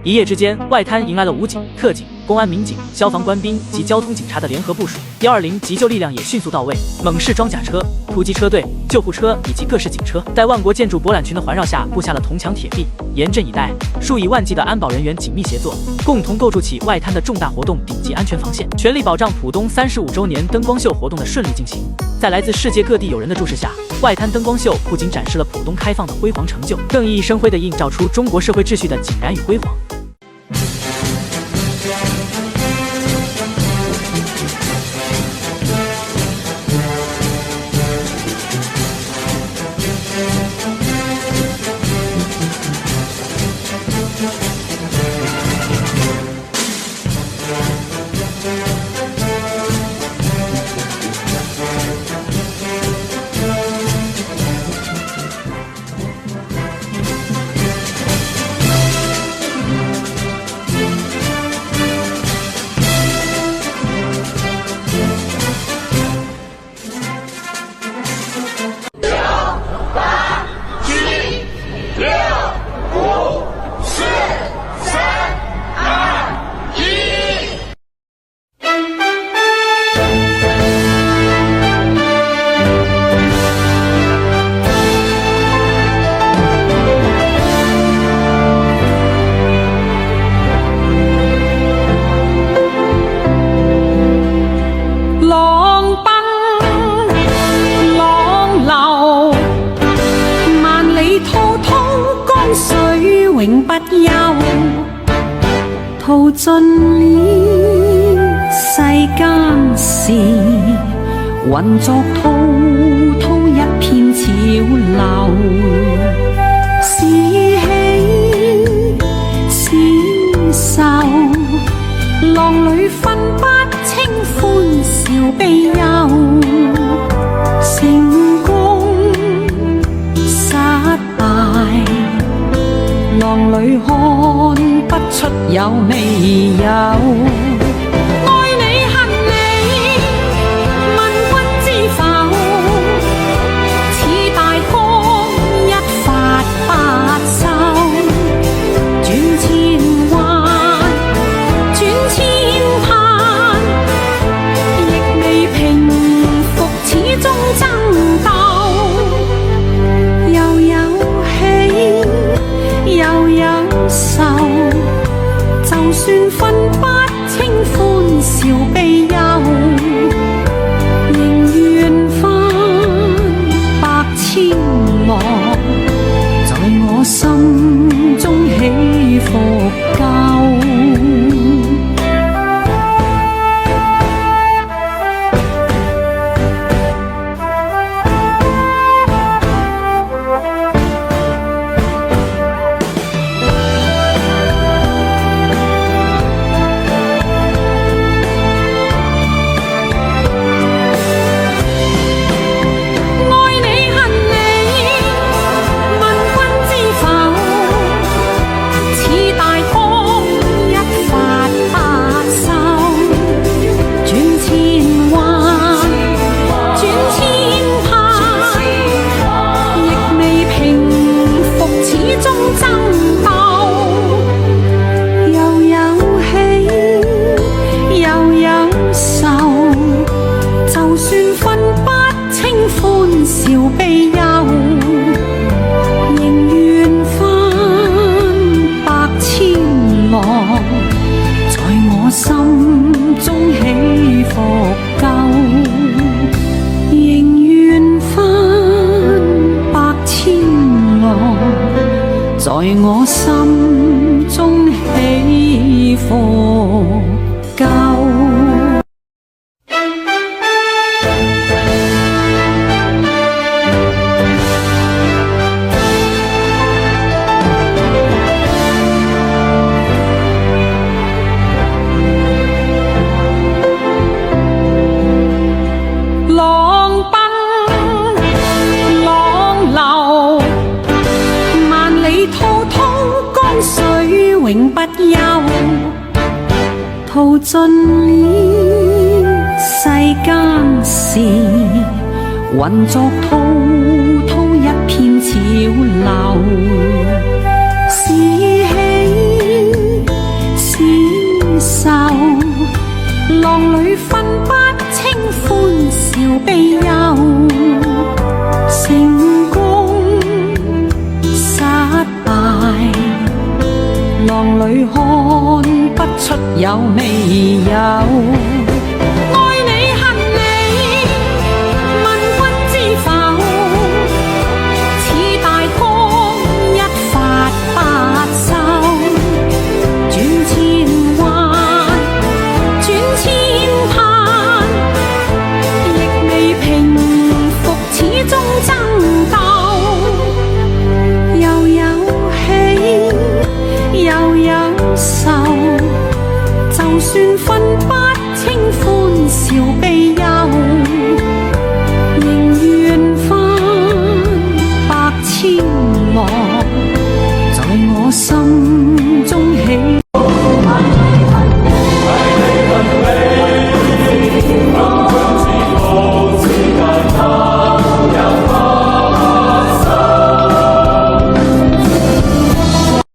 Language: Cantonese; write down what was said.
一夜之间，外滩迎来了武警、特警、公安民警、消防官兵及交通警察的联合部署，120急救力量也迅速到位，猛式装甲车、突击车队、救护车以及各式警车，在万国建筑博览群的环绕下布下了铜墙铁壁，严阵以待。数以万计的安保人员紧密协作，共同构筑起外滩的重大活动顶级安全防线，全力保障浦东35周年灯光秀活动的顺利进行。在来自世界各地友人的注视下，外滩灯光秀不仅展示了浦东开放的辉煌成就，更熠熠生辉地映照出中国社会秩序的井然与辉煌。永不休，淘盡了世間事，混作滔滔一片潮流。是喜是愁，浪裏分不清歡笑悲憂。成功失敗，浪裏看不出有未有。愛你恨你，問君知否？似大江一發不收，轉千彎，轉千盼，亦未平復，始終爭鬥。又有喜，又有愁，就算分不清歡笑悲憂，仍願翻百千浪，在我心中起伏夠。在我心中起伏夠。永不休，淘盡了世間事，混作滔滔一片潮流。是喜浪里分不清歡笑悲憂，成功失敗，浪里看不出有未有。愛你恨你，問君知否？似大江一發不收，轉千彎，轉千盼，亦未平復，始終爭鬥。又有喜，又有愁，就算分不清歡笑悲憂。